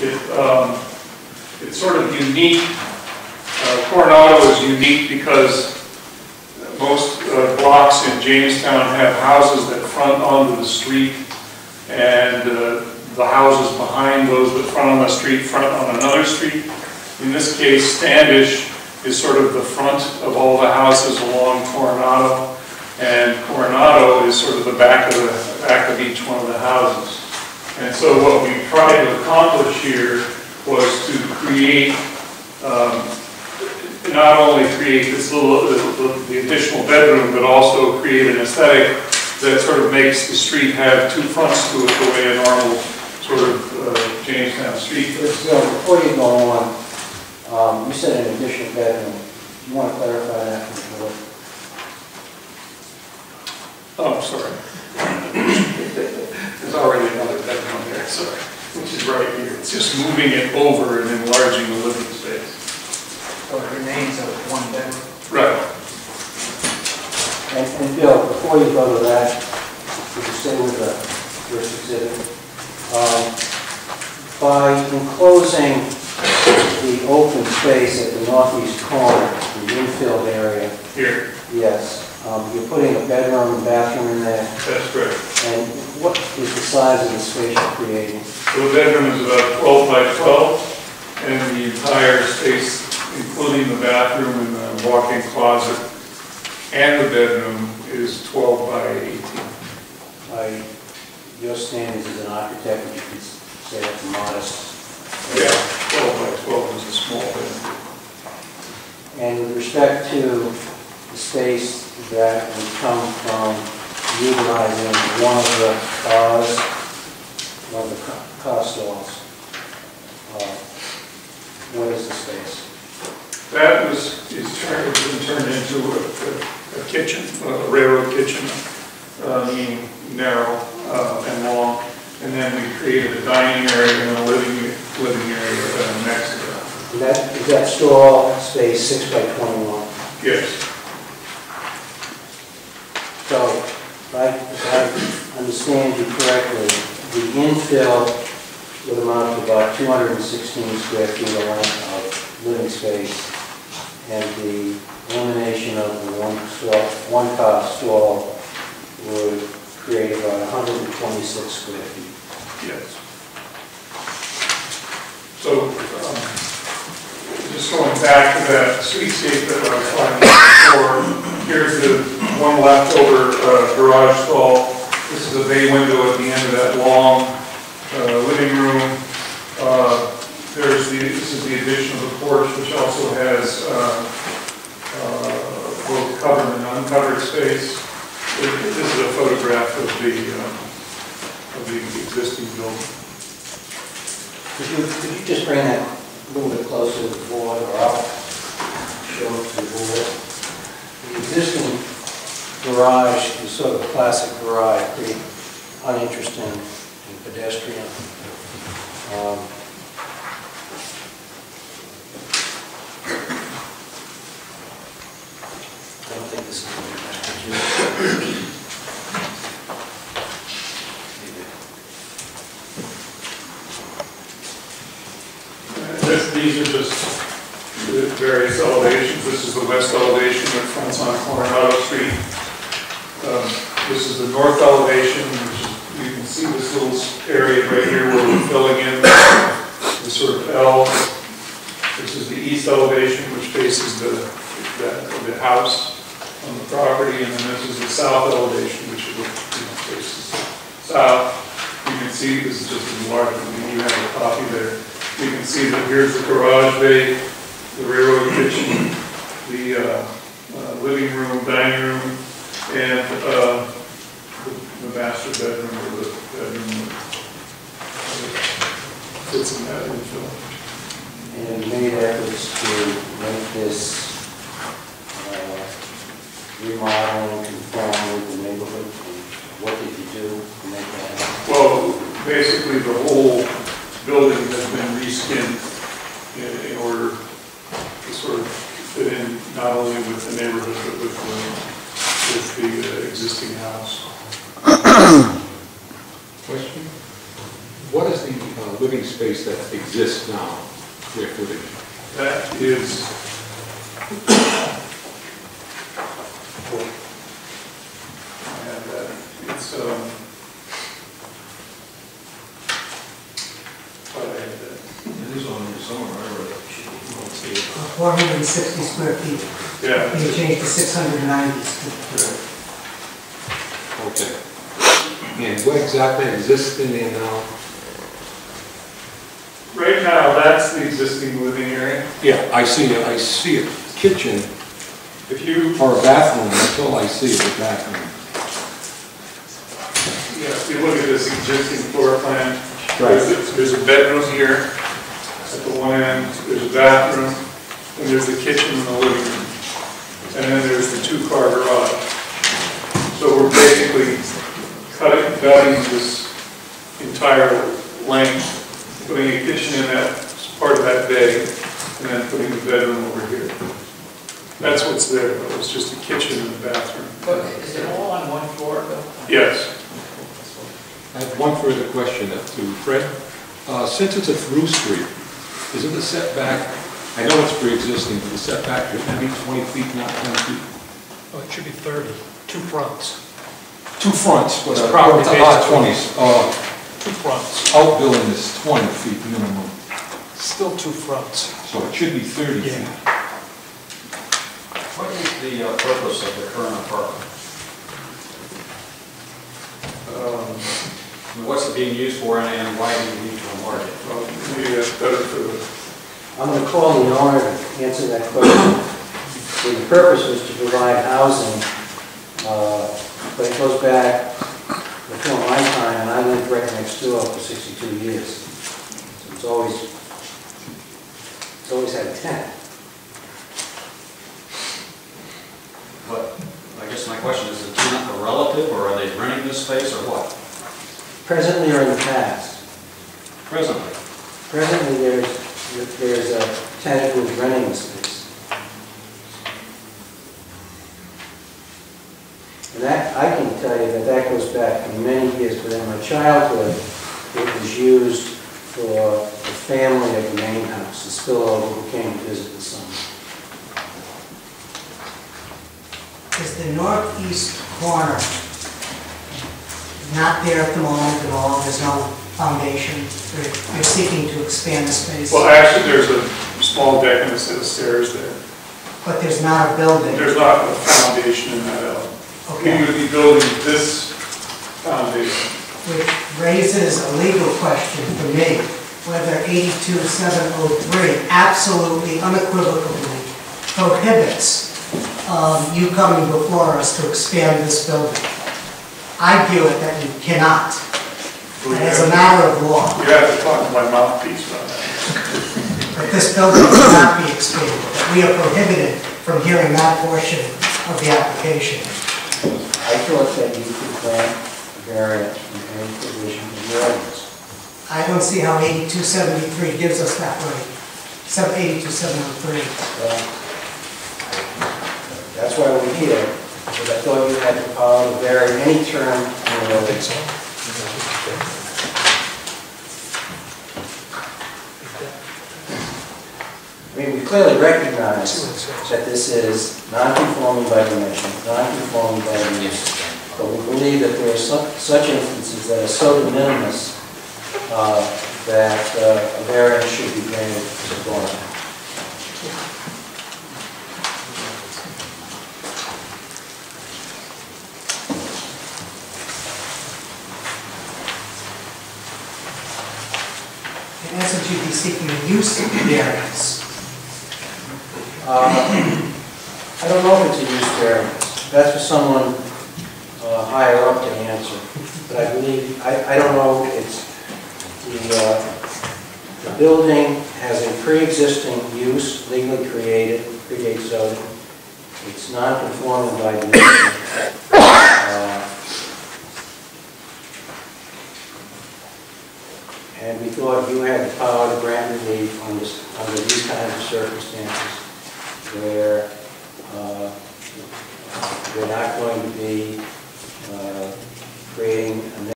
It's sort of unique. Coronado is unique because most blocks in Jamestown have houses that front onto the street, and the houses behind those that front on the street front on another street. In this case, Standish is sort of the front of all the houses along Coronado, and Coronado is sort of the back of each one of the houses. And so what we tried to accomplish here was to create, not only create this little, the additional bedroom, but also create an aesthetic that sort of makes the street have two fronts to it, the way a normal sort of Jamestown street does. Before you go on, you said an additional bedroom. Do you want to clarify that for the board? Oh, sorry. There's already another bedroom there, sorry, which is right here. It's just moving it over and enlarging the living space. So it remains a one bedroom? Right. And Bill, before you go to that, would you stay with the first exhibit? By enclosing the open space at the northeast corner, the infill area. Here. Yes. You're putting a bedroom and bathroom in there. That's correct. And what is the size of the space you're creating? So the bedroom is about 12 by 12, and the entire space, including the bathroom and the walk-in closet, and the bedroom is 12 by 18. By your standards as an architect, you can say that's modest. Yeah, 12 by 12 is a small bedroom. And with respect to the space that would come from utilizing one of the cars, one of the car stalls, what is the space? That been turned into a kitchen, a railroad kitchen, meaning narrow and long. And then we created a dining area and a living area next to that. Is that stall space 6 by 21? Yes. So, if I understand you correctly, the infill would amount to about 216 square feet of living space, and the elimination of the one car stall would create about 126 square feet. Yes. So, just going back to that streetscape that I was talking before, here's the one leftover garage stall. This is a bay window at the end of that long living room. This is the addition of the porch, which also has both covered and uncovered space. This is a photograph of the existing building. Could you just bring that a little bit closer to the board, or I'll show it to the board? The existing garage is sort of a classic garage, pretty uninteresting and pedestrian. I don't think this is going to be much. These are just the various elevations. This is the west elevation that fronts on Coronado Street. This is the north elevation, which is, you can see this little area right here where we're filling in the sort of L. This is the east elevation, which faces the house on the property, and then this is the south elevation, which faces south. You can see this is just enlarged. You have a copy there. You can see that here's the garage bay, the railroad kitchen, the living room, dining room, and the master bedroom, or the bedroom that fits in that infill. And you made efforts to make this remodeling conform with the neighborhood. What did you do to make that happen? Well, basically the whole building has been reskinned in order to sort of fit in not only with the neighborhood but with the existing house. Question: what is the living space that exists now, square footage? That is, and it's, It is on here somewhere, I read it. 460 square feet. yeah. You changed to 690 square feet. Okay. And what exactly exists in there now? Right now, that's the existing living area. Yeah, I see a kitchen If you, or a bathroom, that's all I see is a bathroom. yeah, if you look at this existing floor plan, Right. there's a bedroom here at the one end, there's a bathroom, and there's the kitchen and the living room. And then there's the two-car garage. So we're basically gutting this entire length, putting a kitchen in that part of that bay, and then putting the bedroom over here. That's what's there, though. It's just a kitchen and a bathroom. But is it all on one floor, though? Yes. I have one further question to Fred. Since it's a through street, isn't the setback, I know it's pre-existing, but the setback should be 20 feet, not 10 feet? Oh, it should be 30, two fronts. Two fronts, but It's probably it's about basically- 20. Two fronts, Outbuilding is 20 feet minimum, still two fronts. so it should be 30 Yeah. feet. What is the purpose of the current apartment? What's it being used for and why do you need to enlarge it? Well, maybe that's better for the, I'm going to call the owner to answer that question. The purpose was to provide housing, but it goes back before my time, and I lived right next door for 62 years. So it's always had a tenant. But I guess my question is the tenant a relative or are they renting this space or what? Presently or in the past? Presently. Presently, there's a tenant who's renting the space. And that, I can tell you that goes back for many years, but in my childhood, it was used for the family of the main house, the spillover who came to visit the son. Is the northeast corner not there at the moment at all? There's no foundation? You're seeking to expand the space? well, actually, there's a small deck and a set of stairs there. But there's not a building? There's not a foundation in that element. We Okay. would be building this foundation. Which raises a legal question for me, whether 82703 absolutely, unequivocally prohibits you coming before us to expand this building. I view it that you cannot, as a matter of law. You have to talk to my mouthpiece on that. That this building cannot be expanded, that we are prohibited from hearing that portion of the application. I thought that you could grant variance from any provision of the ordinance. I don't see how 8273 gives us that right, except 82703. That's why we're here, because I thought you had the power to vary any term in the ordinance. I mean, we clearly recognize that this is non-conforming by dimension, non-conforming by use, but we believe that there are such instances that are so de minimis that a variance should be granted to the board. In essence, you'd be seeking a use variance. I don't know if it's a use variance. That's for someone higher up to answer. But I believe, I don't know, it's, the building has a pre-existing use, legally created, predates zoning. It's non-conforming by dimension. And we thought you had the power to grant relief under these kinds of circumstances where we're not going to be creating a